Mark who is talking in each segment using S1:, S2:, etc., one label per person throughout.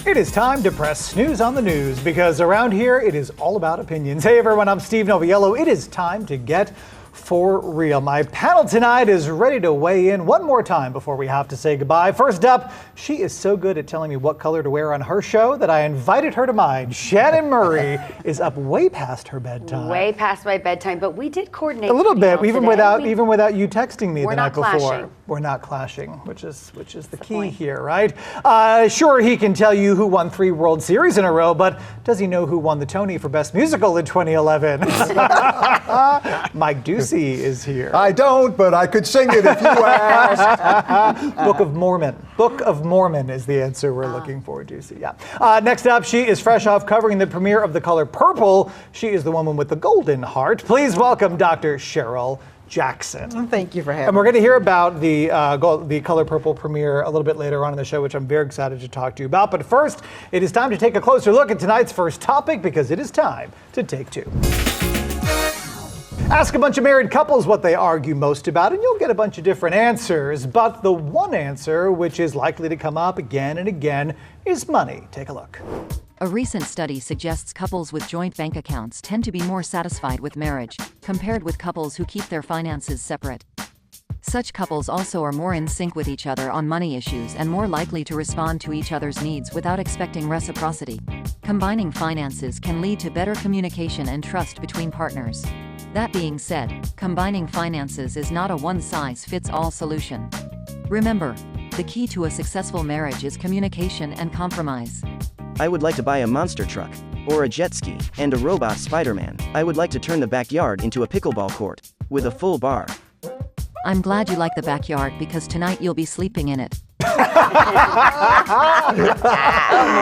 S1: It is time to press snooze on the news because around here it is all about opinions. Hey everyone, I'm Steve Noviello. It is time to get for real. My panel tonight is ready to weigh in one more time before we have to say goodbye. First up, she is so good at telling me what color to wear on her show that I invited her to mine. Shannon Murray is up way past her bedtime.
S2: Way past my bedtime, but we did coordinate
S1: a little bit, even
S2: today.
S1: without you texting me the night before.
S2: Clashing.
S1: We're not clashing, which is the key here, right? Sure, he can tell you who won 3 World Series in a row, but does he know who won the Tony for Best Musical in 2011? Mike Doocy is here.
S3: I don't, but I could sing it if you asked.
S1: Book of Mormon. Book of Mormon is the answer we're looking for, Doocy. Yeah. Next up, she is fresh off covering the premiere of The Color Purple. She is the woman with the golden heart. Please welcome Dr. Cheryl Jackson.
S4: Thank you for having me.
S1: And we're going to hear about the Color Purple premiere a little bit later on in the show, which I'm very excited to talk to you about. But first, it is time to take a closer look at tonight's first topic because it is time to take 2. Ask a bunch of married couples what they argue most about, and you'll get a bunch of different answers. But the one answer, which is likely to come up again and again, is money. Take a look.
S5: A recent study suggests couples with joint bank accounts tend to be more satisfied with marriage, compared with couples who keep their finances separate. Such couples also are more in sync with each other on money issues and more likely to respond to each other's needs without expecting reciprocity. Combining finances can lead to better communication and trust between partners. That being said, combining finances is not a one-size-fits-all solution. Remember, the key to a successful marriage is communication and compromise.
S6: I would like to buy a monster truck, or a jet ski, and a robot Spider-Man. I would like to turn the backyard into a pickleball court, with a full bar.
S5: I'm glad you like the backyard because tonight you'll be sleeping in it.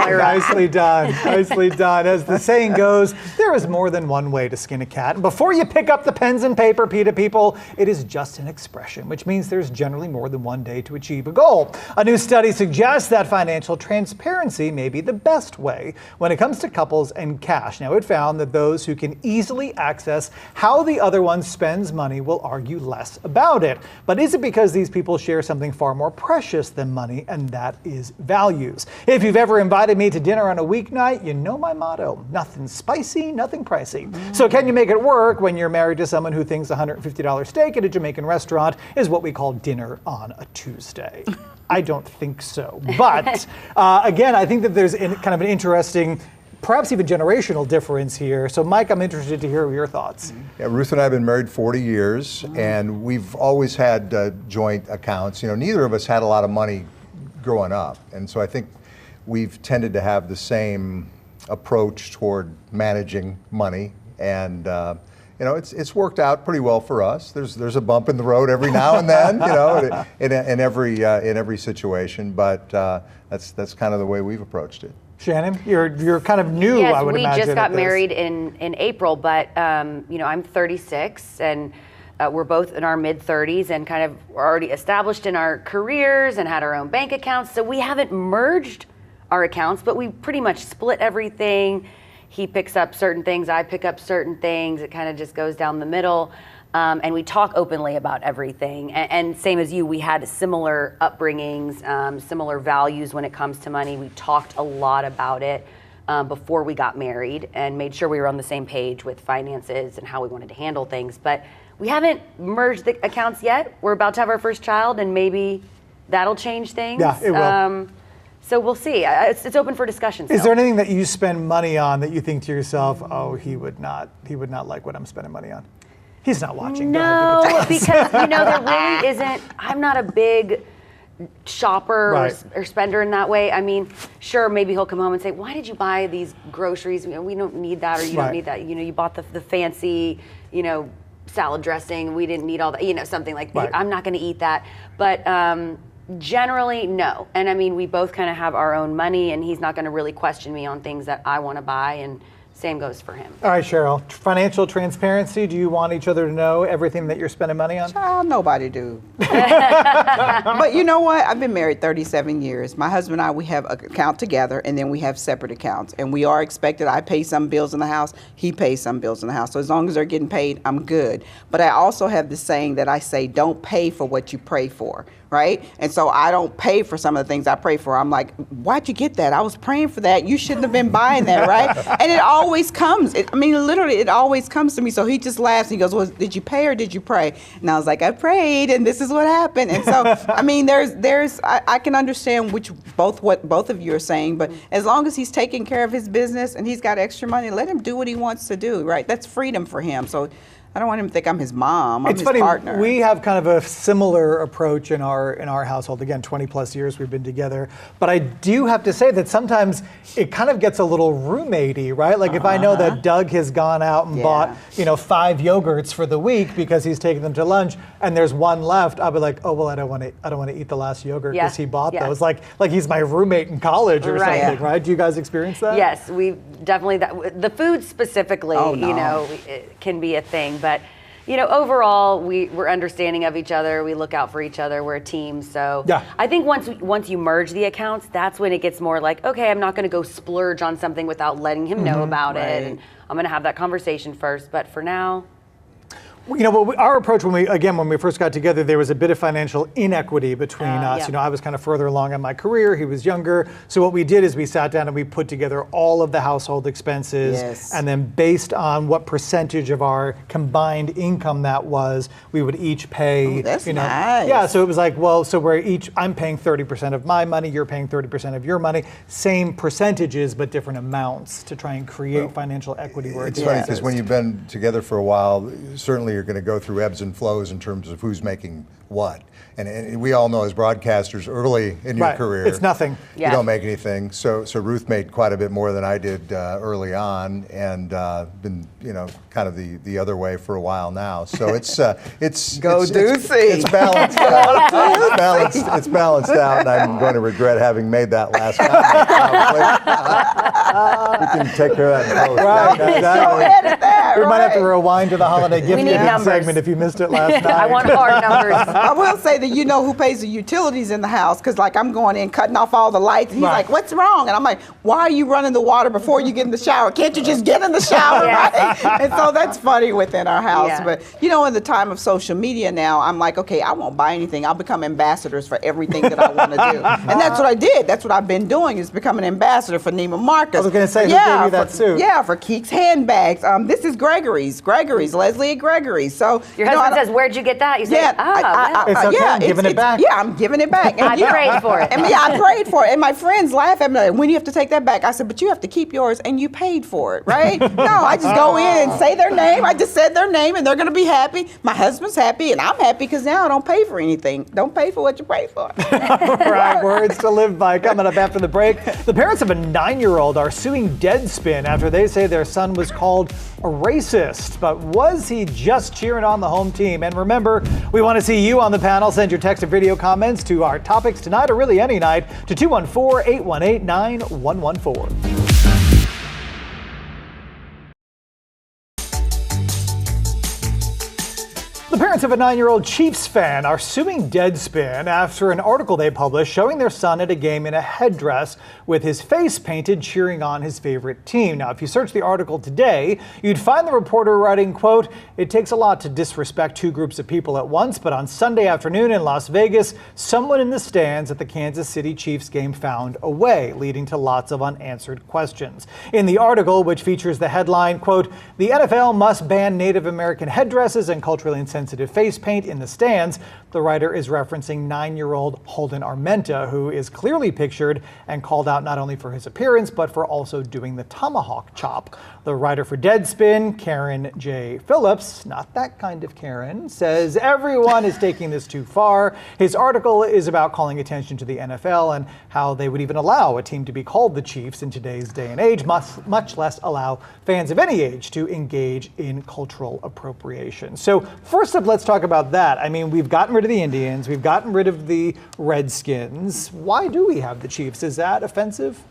S1: Nicely done. Nicely done. As the saying goes, there is more than one way to skin a cat. And before you pick up the pens and paper, PETA people, it is just an expression, which means there's generally more than one day to achieve a goal. A new study suggests that financial transparency may be the best way when it comes to couples and cash. Now, it found that those who can easily access how the other one spends money will argue less about it. But is it because these people share something far more precious than money, and that is values? If you've ever invited me to dinner on a weeknight, you know my motto: nothing spicy, nothing pricey. So can you make it work when you're married to someone who thinks a $150 steak at a Jamaican restaurant is what we call dinner on a Tuesday? I don't think so. But again, I think that there's kind of an interesting, perhaps even generational difference here. So Mike, I'm interested to hear your thoughts.
S3: Yeah, Ruth and I have been married 40 years, and we've always had joint accounts. You know, neither of us had a lot of money growing up, and so I think we've tended to have the same approach toward managing money, and you know, it's worked out pretty well for us. There's a bump in the road every now and then, you know, in every situation, but that's kind of the way we've approached it.
S1: Shannon, you're kind of new,
S2: yes,
S1: I would imagine.
S2: Yes, we just got married in April, but you know, I'm 36 and we're both in our mid-30s and kind of already established in our careers and had our own bank accounts. So we haven't merged our accounts, but we pretty much split everything. He picks up certain things, I pick up certain things. It kind of just goes down the middle. And we talk openly about everything. And same as you, we had similar upbringings, similar values when it comes to money. We talked a lot about it before we got married and made sure we were on the same page with finances and how we wanted to handle things. But we haven't merged the accounts yet. We're about to have our first child, and maybe that'll change things.
S1: Yeah, it will.
S2: So we'll see. It's open for discussion still.
S1: Is there anything that you spend money on that you think to yourself, oh, he would not like what I'm spending money on? He's not watching.
S2: No, because you know, there really isn't. I'm not a big shopper or spender in that way. I mean, sure, maybe he'll come home and say, "Why did you buy these groceries? You know, we don't need that, or you don't need that. You know, you bought the fancy, you know, salad dressing. We didn't need all that. You know, something like that. I'm not going to eat that." But generally, no. And I mean, we both kind of have our own money, and he's not going to really question me on things that I want to buy, and same goes for him.
S1: All right, Cheryl, financial transparency. Do you want each other to know everything that you're spending money on?
S4: Child, nobody do. But you know what? I've been married 37 years. My husband and I, we have an account together, and then we have separate accounts. And we are expected, I pay some bills in the house, he pays some bills in the house. So as long as they're getting paid, I'm good. But I also have the saying that I say, don't pay for what you pray for. right? And so I don't pay for some of the things I pray for. I'm like, why'd you get that? I was praying for that. You shouldn't have been buying that, right? And it always comes. Literally, it always comes to me. So he just laughs. He goes, well, did you pay or did you pray? And I was like, I prayed, and this is what happened. And so, I can understand what both of you are saying, but as long as he's taking care of his business and he's got extra money, let him do what he wants to do, right? That's freedom for him. So I don't want him to think I'm his mom. I'm
S1: it's
S4: his
S1: funny,
S4: partner.
S1: We have kind of a similar approach in our household. Again, 20 plus years we've been together. But I do have to say that sometimes it kind of gets a little roommatey, right? Like if I know that Doug has gone out and bought, 5 yogurts for the week because he's taking them to lunch, and there's one left, I'll be like, oh well, I don't want to eat the last yogurt because he bought those. Like he's my roommate in college or something, right? Do you guys experience that?
S2: Yes, we definitely. The food specifically, it can be a thing. But, overall, we're understanding of each other. We look out for each other. We're a team. So I think once you merge the accounts, that's when it gets more like, okay, I'm not going to go splurge on something without letting him know about it. And I'm going to have that conversation first. But for now...
S1: our approach when we first got together, there was a bit of financial inequity between us. I was kind of further along in my career, he was younger. So what we did is we sat down and we put together all of the household expenses, and then based on what percentage of our combined income that was, we would each pay.
S4: Oh, that's nice.
S1: Yeah, so it was like, I'm paying 30% of my money, you're paying 30% of your money, same percentages but different amounts to try and create financial equity.
S3: It's funny because when you've been together for a while, certainly you're going to go through ebbs and flows in terms of who's making what. And we all know as broadcasters early in your career,
S1: it's nothing.
S3: You don't make anything. So Ruth made quite a bit more than I did early on, and been kind of the other way for a while now. So it's
S4: Doocy.
S3: It's balanced out. It's balanced out, and I'm going to regret having made that last comment. We can take care of that in post.
S1: Right, exactly.
S4: Edit that,
S1: we might have to rewind to the holiday gift giving segment if you missed it last night.
S2: I want hard numbers.
S4: I will say that who pays the utilities in the house, because I'm going in cutting off all the lights, and he's like, what's wrong? And I'm like, why are you running the water before you get in the shower? Can't you just get in the shower, right? And so that's funny within our house. But in the time of social media now, I'm like, okay, I won't buy anything. I'll become ambassadors for everything that I want to do. And that's what I did. That's what I've been doing, is become an ambassador for Neiman Marcus.
S1: I was going to say, who gave you that suit?
S4: Yeah, for Keeks handbags. This is Gregory's, Leslie at Gregory's. So
S2: your husband says, where'd you get that? You say,
S1: it's okay, I'm giving it back.
S4: Yeah, I'm giving it back. And,
S2: I prayed for it.
S4: And I prayed for it. And my friends laugh at me, like, when do you have to take that back? I said, but you have to keep yours, and you paid for it, right? No, I just go in and say their name. I just said their name, and they're going to be happy. My husband's happy, and I'm happy because now I don't pay for anything. Don't pay for what you pray for.
S1: Right, words to live by. Coming up after the break, the parents of a 9-year-old are suing Deadspin after they say their son was called a racist. But was he just cheering on the home team? And remember, we want to see you on the panel. Send your text or video comments to our topics tonight, or really any night, to 214-818-9114. The parents of a 9-year-old Chiefs fan are suing Deadspin after an article they published showing their son at a game in a headdress with his face painted, cheering on his favorite team. Now, if you search the article today, you'd find the reporter writing, quote, "It takes a lot to disrespect two groups of people at once, but on Sunday afternoon in Las Vegas, someone in the stands at the Kansas City Chiefs game found a way, leading to lots of unanswered questions." In the article, which features the headline, quote, "The NFL must ban Native American headdresses and culturally insensitive face paint in the stands," the writer is referencing 9-year-old Holden Armenta, who is clearly pictured and called out not only for his appearance, but for also doing the tomahawk chop. The writer for Deadspin, Karen J. Phillips, not that kind of Karen, says everyone is taking this too far. His article is about calling attention to the NFL and how they would even allow a team to be called the Chiefs in today's day and age, much less allow fans of any age to engage in cultural appropriation. So first up, let's talk about that. I mean, we've gotten rid of the Indians, we've gotten rid of the Redskins. Why do we have the Chiefs? Is that offensive?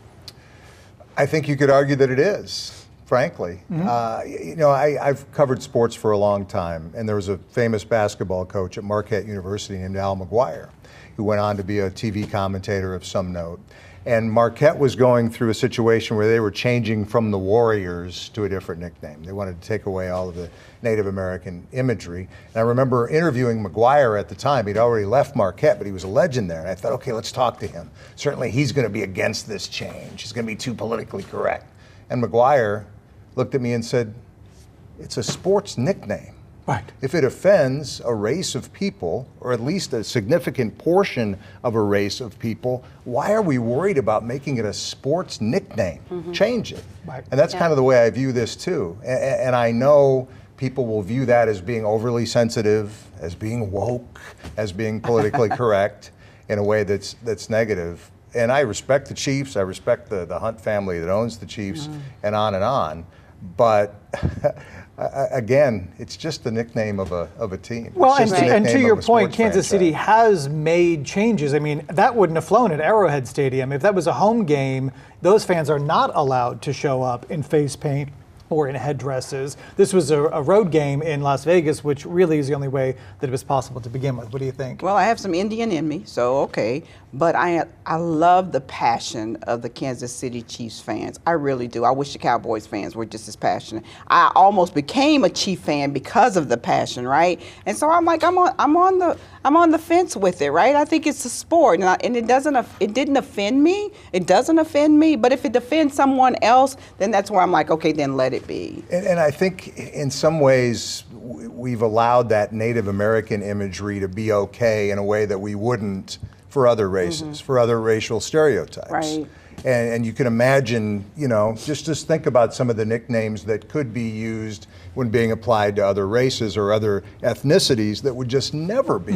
S3: I think you could argue that it is, frankly. I've covered sports for a long time, and there was a famous basketball coach at Marquette University named Al McGuire, who went on to be a TV commentator of some note. And Marquette was going through a situation where they were changing from the Warriors to a different nickname. They wanted to take away all of the Native American imagery. And I remember interviewing McGuire at the time. He'd already left Marquette, but he was a legend there. And I thought, okay, let's talk to him. Certainly he's going to be against this change. He's going to be too politically correct. And McGuire looked at me and said, it's a sports nickname.
S1: Right.
S3: If it offends a race of people, or at least a significant portion of a race of people, why are we worried about making it a sports nickname? Change it.
S1: Right.
S3: And that's kind of the way I view this too. And I know people will view that as being overly sensitive, as being woke, as being politically correct in a way that's negative. And I respect the Chiefs. I respect the Hunt family that owns the Chiefs, and on and on. But again, it's just the nickname of a team.
S1: Well,
S3: It's just the
S1: and to
S3: nickname
S1: your
S3: of a
S1: point,
S3: sports
S1: Kansas City
S3: franchise.
S1: has made changes. I mean, that wouldn't have flown at Arrowhead Stadium. If that was a home game, those fans are not allowed to show up in face paint or in headdresses. This was a road game in Las Vegas, which really is the only way that it was possible to begin with. What do you think?
S4: Well, I have some Indian in me, so okay. But I love the passion of the Kansas City Chiefs fans. I really do. I wish the Cowboys fans were just as passionate. I almost became a Chief fan because of the passion, right? And so I'm like, I'm on the fence with it, right? I think it's a sport, and it didn't offend me. It doesn't offend me. But if it offends someone else, then that's where I'm like, okay, then let it be.
S3: And I think in some ways we've allowed that Native American imagery to be okay in a way that we wouldn't for other races, for other racial stereotypes.
S4: Right.
S3: And you can imagine, just think about some of the nicknames that could be used when being applied to other races or other ethnicities that would just never be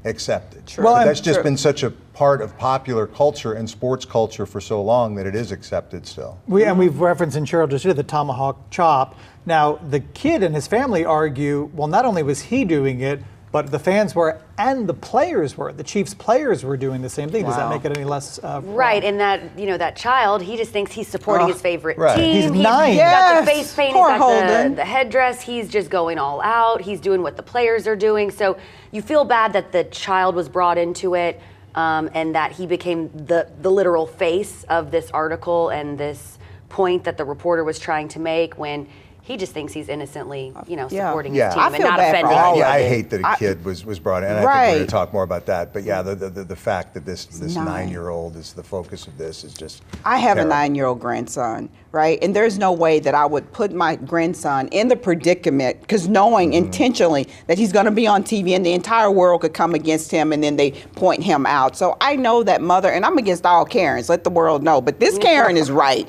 S3: accepted.
S4: Sure.
S3: Well,
S1: Well,
S3: that's just
S4: Sure.
S3: been such a part of popular culture and sports culture for so long that it is accepted still.
S1: We've referenced, and Cheryl just did, the tomahawk chop. Now, the kid and his family argue, well, not only was he doing it, but the fans were, and the players were. The Chiefs players were doing the same thing. Does that
S4: Wow.
S1: make it any less
S2: Right, and that child, he just thinks he's supporting his favorite
S3: right.
S2: team.
S1: He's 9.
S2: He's got the
S4: Yes,
S2: face paint,
S4: poor
S2: he's got
S4: Holden.
S2: the headdress. He's just going all out. He's doing what the players are doing. So you feel bad that the child was brought into it, and that he became the literal face of this article and this point that the reporter was trying to make when he just thinks he's innocently, supporting
S3: Yeah.
S2: his
S3: I
S2: team and
S4: feel
S2: not
S4: bad for
S2: offending
S4: all
S2: anyone.
S4: of
S3: I
S4: it.
S3: hate that a kid was brought in. I think we're
S4: Right.
S3: going to talk more about that. But yeah, the fact that this
S4: Nine.
S3: 9-year-old is the focus of this is just
S4: I have
S3: terrible.
S4: a 9-year-old grandson, right? And there's no way that I would put my grandson in the predicament, because knowing intentionally that he's going to be on TV and the entire world could come against him and then they point him out. So I know that mother, and I'm against all Karens, let the world know, but this Karen is right?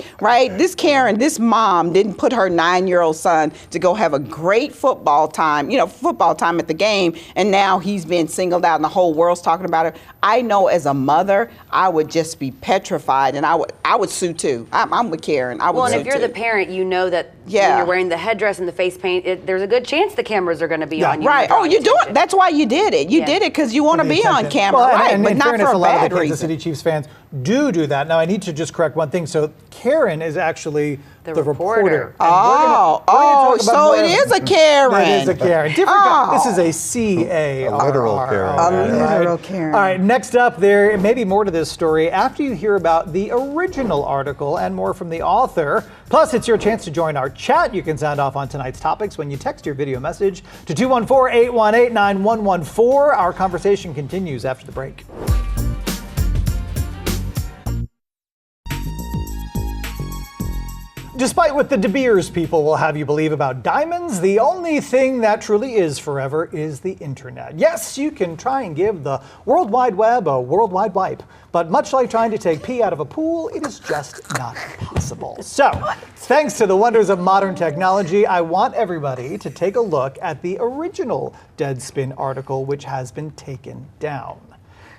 S4: This Karen, this mom didn't put her 9-year-old son to go have a great football time at the game, and now he's been singled out and the whole world's talking about it. I know as a mother, I would just be petrified, and I would sue too. I'm with Karen. I would
S2: Well, and
S4: sue
S2: if you're
S4: too.
S2: the parent, you know that when
S4: Yeah.
S2: you're wearing the headdress and the face paint, there's a good chance the cameras are going to be on you.
S4: Right. Oh,
S2: drawing
S4: you're doing.
S2: attention.
S4: That's why you did it. You
S2: Yeah.
S4: did it because you want to
S1: the
S4: be on
S1: attention.
S4: camera,
S1: Well,
S4: right?
S1: and
S4: But
S1: in
S4: not
S1: fairness,
S4: for
S1: a
S4: a
S1: lot of
S4: bad
S1: the Kansas
S4: reason.
S1: City Chiefs fans do that. Now, I need to just correct one thing. So Karen is actually
S2: The
S1: the
S2: reporter.
S1: reporter. And
S4: Oh,
S1: we're gonna talk about
S4: so
S1: more
S4: it
S1: of-
S4: is a Karen.
S1: It is a Karen. Different
S4: Oh.
S1: This is a C-A-R-R.
S3: A literal Karen.
S4: A literal Karen.
S1: All right, next up, there may be more to this story after you hear about the original article and more from the author. Plus, it's your chance to join our chat. You can sound off on tonight's topics when you text your video message to 214-818-9114. Our conversation continues after the break. Despite what the De Beers people will have you believe about diamonds, the only thing that truly is forever is the internet. Yes, you can try and give the World Wide Web a worldwide wipe, but much like trying to take pee out of a pool, it is just not possible. So, thanks to the wonders of modern technology, I want everybody to take a look at the original Deadspin article, which has been taken down.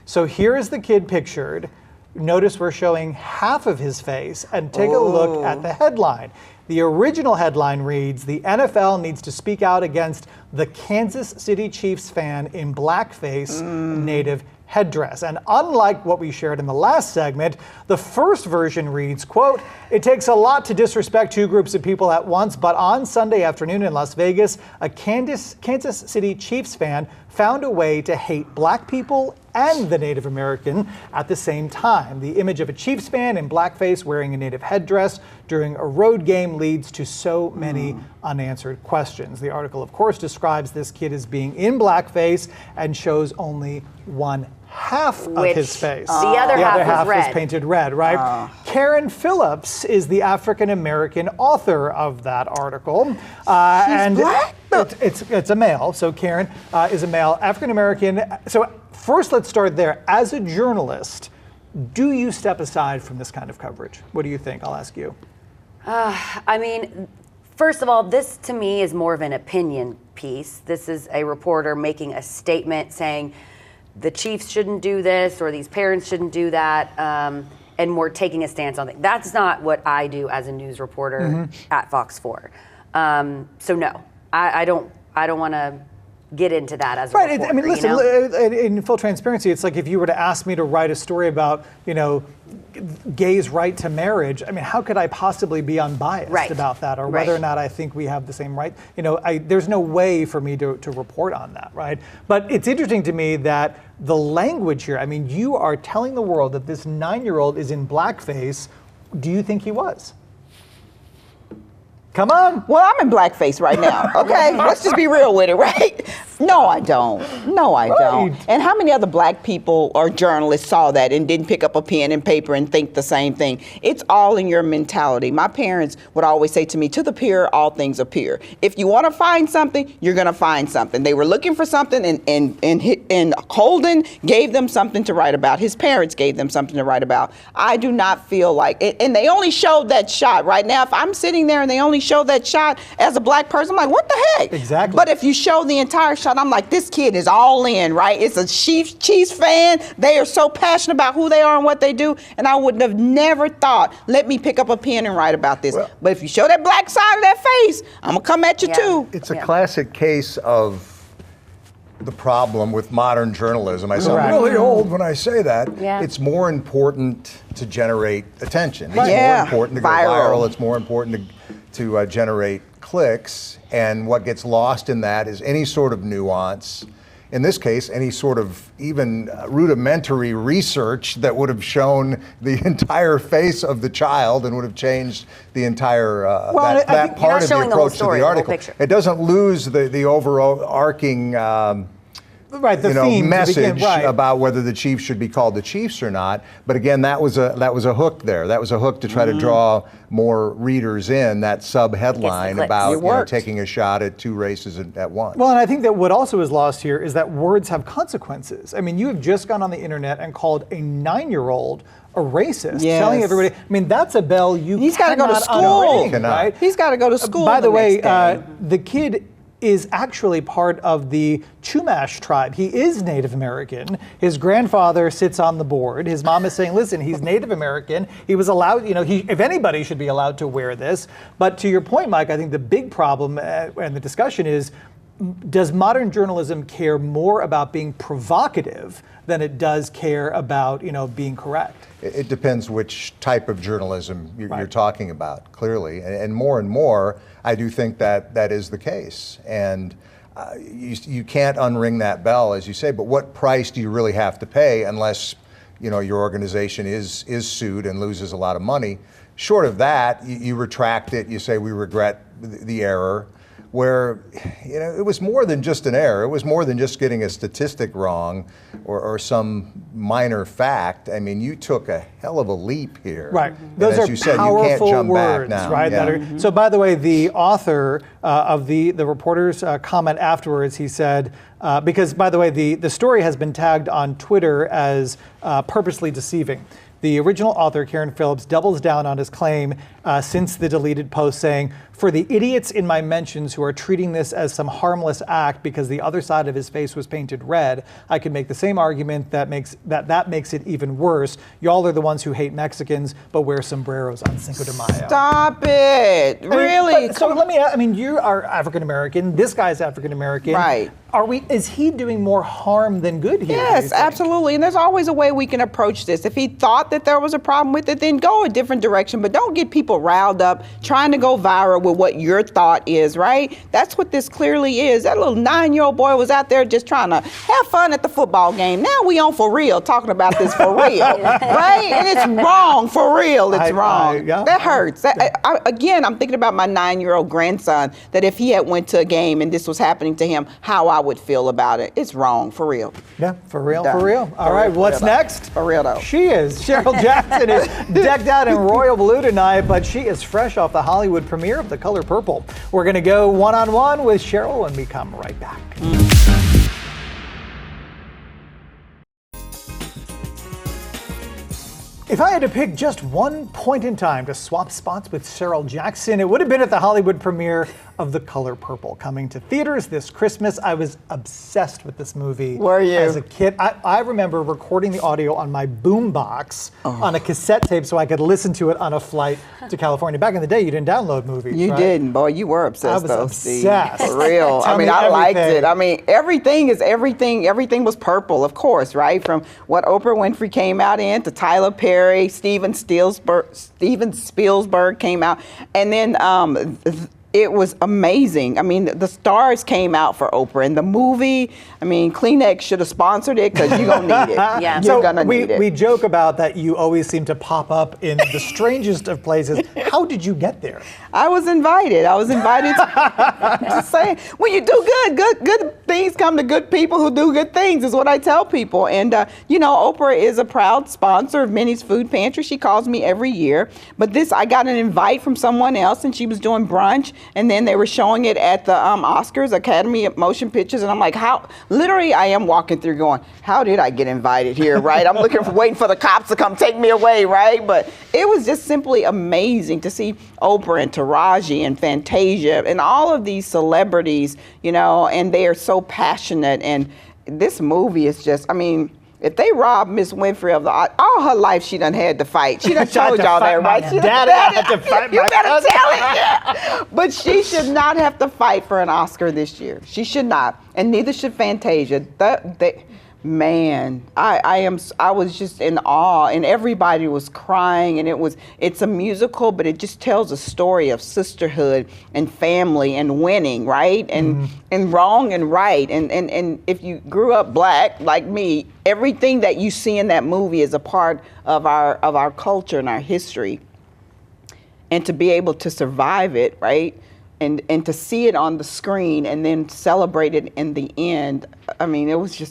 S1: So here is the kid pictured. Notice we're showing half of his face, and take a look at the headline. The original headline reads, "The NFL needs to speak out against the Kansas City Chiefs fan in blackface native headdress." And unlike what we shared in the last segment, the first version reads, quote, "It takes a lot to disrespect two groups of people at once, but on Sunday afternoon in Las Vegas, a Kansas City Chiefs fan found a way to hate black people and the Native American at the same time. The image of a Chiefs fan in blackface wearing a Native headdress during a road game leads to so many unanswered questions. The article, of course, describes this kid as being in blackface and shows only one half of his face.
S2: The other half was red.
S1: Painted red, right? Karen Phillips is the African-American author of that article. And
S4: black?
S1: It's a male, so Karen is a male African-American. So first, let's start there. As a journalist, do you step aside from this kind of coverage? What do you think? I'll ask you.
S2: I mean, first of all, this to me is more of an opinion piece. This is a reporter making a statement saying the Chiefs shouldn't do this or these parents shouldn't do that, and more taking a stance on it. That's not what I do as a news reporter at Fox 4. So no, I don't want to get into that as a reporter.
S1: I mean, listen, in full transparency, it's like if you were to ask me to write a story about, gays' right to marriage, I mean, how could I possibly be unbiased about that, or whether or not I think we have the same right? There's no way for me to report on that, right? But it's interesting to me that the language here, I mean, you are telling the world that this 9-year-old is in blackface. Do you think he was? Come on.
S4: Well, I'm in blackface right now, okay? Let's just be real with it, right? No, I don't. No, I don't. And how many other black people or journalists saw that and didn't pick up a pen and paper and think the same thing? It's all in your mentality. My parents would always say to me, to the peer, all things appear. If you want to find something, you're going to find something. They were looking for something, and Holden gave them something to write about. His parents gave them something to write about. I do not feel like it. And they only showed that shot. Right now, if I'm sitting there and they only show that shot as a black person, I'm like, what the heck?
S1: Exactly.
S4: But if you show the entire shot, I'm like, this kid is all in, right? It's a Chiefs fan. They are so passionate about who they are and what they do. And I would have never thought, let me pick up a pen and write about this. Well, but if you show that black side of that face, I'm going to come at you too.
S3: It's a classic case of the problem with modern journalism. I sound really old when I say that.
S2: Yeah.
S3: It's more important to generate attention. It's
S4: Yeah.
S3: more important to go viral. It's more important to generate clicks. And what gets lost in that is any sort of nuance. In this case, any sort of even rudimentary research that would have shown the entire face of the child and would have changed the entire that part of the approach to the article. It doesn't lose the overarching
S1: theme
S3: message about whether the Chiefs should be called the Chiefs or not. But again, that was a hook there. That was a hook to try to draw more readers in, that sub-headline about taking a shot at two races at once.
S1: Well, and I think that what also is lost here is that words have consequences. I mean, you have just gone on the internet and called a 9-year-old a racist, telling everybody. I mean, that's a bell
S4: He's got to go to school,
S1: right?
S4: He's got to go to school.
S1: By the way, the kid is actually part of the Chumash tribe. He is Native American. His grandfather sits on the board. His mom is saying, listen, he's Native American. He was allowed, if anybody should be allowed to wear this. But to your point, Mike, I think the big problem and the discussion is, does modern journalism care more about being provocative than it does care about, being correct?
S3: It depends which type of journalism you're talking about, clearly. And more, I do think that is the case. And you can't unring that bell, as you say, but what price do you really have to pay unless, your organization is sued and loses a lot of money? Short of that, you retract it, you say we regret the error. Where, it was more than just an error. It was more than just getting a statistic wrong or some minor fact. I mean, you took a hell of a leap here.
S1: Right.
S3: And
S1: Those
S3: as
S1: are
S3: you said,
S1: powerful
S3: you can't jump
S1: words,
S3: back now.
S1: right?
S3: Yeah.
S1: So, by the way, the author of the reporter's comment afterwards, he said, because, by the way, the story has been tagged on Twitter as purposely deceiving. The original author, Karen Phillips, doubles down on his claim since the deleted post, saying, for the idiots in my mentions who are treating this as some harmless act because the other side of his face was painted red, I could make the same argument that makes it even worse. Y'all are the ones who hate Mexicans but wear sombreros on Cinco de Mayo.
S4: Stop it. Really?
S1: So let me ask, you are African American. This guy's African American.
S4: Right.
S1: Is he doing more harm than good here?
S4: Yes, absolutely. And there's always a way we can approach this. If he thought that there was a problem with it, then go a different direction. But don't get people riled up trying to go viral with what your thought is, right? That's what this clearly is. That little 9-year-old boy was out there just trying to have fun at the football game. Now we on For Real talking about this for real, right? And it's wrong, for real, it's wrong. That hurts. Again, I'm thinking about my 9-year-old grandson, that if he had went to a game and this was happening to him, how I would feel about it. It's wrong, for real.
S1: Yeah, for real, for real. All right, what's next?
S4: For real, though.
S1: She is. Cheryl Jackson is decked out in royal blue tonight, but she is fresh off the Hollywood premiere of The Color Purple. We're going to go one-on-one with Cheryl when we come right back. If I had to pick just one point in time to swap spots with Cheryl Jackson, it would have been at the Hollywood premiere of The Color Purple, coming to theaters this Christmas. I was obsessed with this movie.
S4: Were you?
S1: As a kid. I remember recording the audio on my boombox on a cassette tape so I could listen to it on a flight to California. Back in the day, you didn't download movies,
S4: You
S1: right?
S4: didn't, boy. You were obsessed,
S1: I was
S4: though,
S1: obsessed.
S4: Steve. For real.
S1: Tell
S4: I mean,
S1: me
S4: I liked
S1: everything.
S4: it. I mean, everything is everything. Everything was purple, of course, right? From what Oprah Winfrey came out in to Tyler Perry, Steven Spielberg came out, and then it was amazing. I mean, the stars came out for Oprah, and the movie, I mean, Kleenex should have sponsored it, because you're going to need it.
S2: Yeah.
S4: You're going to need it.
S1: We joke about that you always seem to pop up in the strangest of places. How did you get there?
S4: I was invited. To, just saying, when you do good things come to good people who do good things, is what I tell people. And, you know, Oprah is a proud sponsor of Minnie's Food Pantry. She calls me every year. But I got an invite from someone else, and she was doing brunch. And then they were showing it at the Oscars, Academy of Motion Pictures. And I'm like, literally, I am walking through going, how did I get invited here, right? I'm waiting for the cops to come take me away, right? But it was just simply amazing to see Oprah and Taraji and Fantasia and all of these celebrities, you know, and they are so passionate. And this movie is just, I mean, if they robbed Miss Winfrey of all her life, she done had to fight. She done showed y'all that, right?
S1: Daddy had to fight
S4: You
S1: my
S4: better
S1: cousin.
S4: tell it, yeah. But she should not have to fight for an Oscar this year. She should not, and neither should Fantasia. Man, I was just in awe, and everybody was crying, and it's a musical, but it just tells a story of sisterhood and family and winning, right? And wrong and right. And if you grew up black like me, everything that you see in that movie is a part of our culture and our history. And to be able to survive it, right? And to see it on the screen and then celebrate it in the end, I mean, it was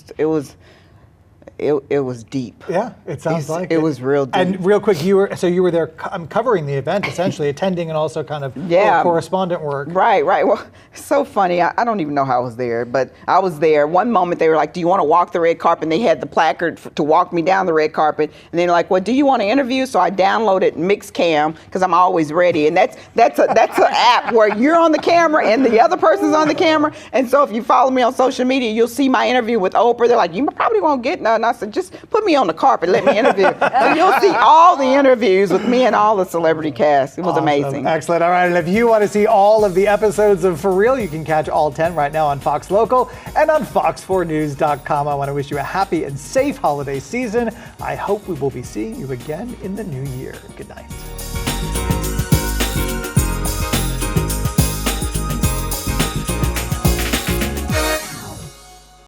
S4: deep.
S1: Yeah, it sounds like
S4: it was real deep.
S1: And real quick, you were there covering the event, essentially attending and also kind of correspondent work.
S4: Right. Well, it's so funny. I don't even know how I was there, but I was there. One moment they were like, "Do you want to walk the red carpet?" And they had the placard to walk me down the red carpet. And they're like, "Well, do you want to interview?" So I downloaded Mixcam because I'm always ready. And that's an app where you're on the camera and the other person's on the camera. And so if you follow me on social media, you'll see my interview with Oprah. They're like, "You probably won't get none." I said, "Just put me on the carpet, let me interview." So you'll see all the interviews with me and all the celebrity cast. It was amazing.
S1: Excellent. All right, and if you want to see all of the episodes of For Real, you can catch all 10 right now on Fox Local and on fox4news.com. I want to wish you a happy and safe holiday season. I hope we will be seeing you again in the new year. Good night.